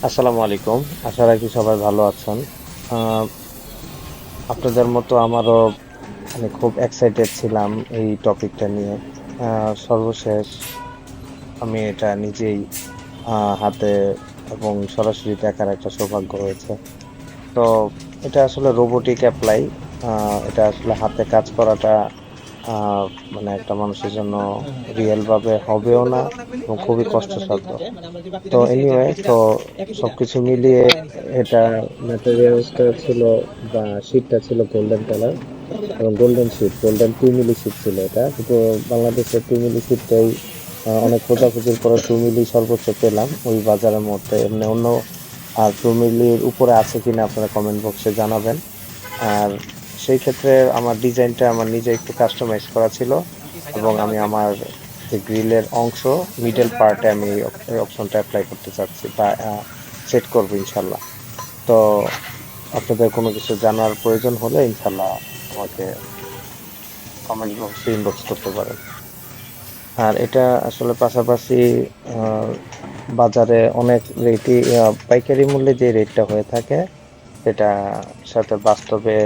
আসসালামু আলাইকুম। আশা রাখি সবাই ভালো আছেন। আহ, আপনাদের মতো আমারও মানে খুব এক্সাইটেড ছিলাম এই টপিকটা নিয়ে। সর্বশেষ আমি এটা নিজেই হাতে এবং সরাসরি দেখার একটা সৌভাগ্য হয়েছে। তো এটা আসলে রোবোটিক অ্যাপ্লাই। এটা আসলে হাতে কাজ করাটা আহ, মানে একটা মানুষের জন্য রিয়েল ভাবে হবেও না এবং খুবই কষ্টসাধ্য। তো এনিওয়ে, তো সবকিছু মিলিয়ে এটা ম্যাটেরিয়ালসটা ছিল বা শীটটা ছিল গোল্ডেন কালার এবং গোল্ডেন শীট, গোল্ডেন 2 মিলি শীট ছিল এটা। কিন্তু বাংলাদেশের 2 মিলি শীটটাই অনেক খোঁজাখুঁজির পরে 2 মিলি সর্বোচ্চ পেলাম ওই বাজারের মধ্যে। এমনি অন্য আর 2 মিলির উপরে আছে কিনা আপনারা কমেন্ট বক্সে জানাবেন। আর সেই ক্ষেত্রে আমার ডিজাইনটা আমার নিজে একটু কাস্টমাইজ করা ছিল এবং আমি আমার যে গ্রিলের অংশ মিডল পার্টে আমি এই অপশনটা অ্যাপ্লাই করতে চাচ্ছি বা সেট করবো ইনশাল্লাহ। তো আপনাদের কোনো কিছু জানার প্রয়োজন হলে ইনশাল্লাহ আমাকে কমেন্ট বক্সে ইনবক্স করতে পারেন। আর এটা আসলে পাশাপাশি আহ, বাজারে অনেক রেটই পাইকারি মূল্যে যে রেটটা হয়ে থাকে সেটা সাথে বাস্তবে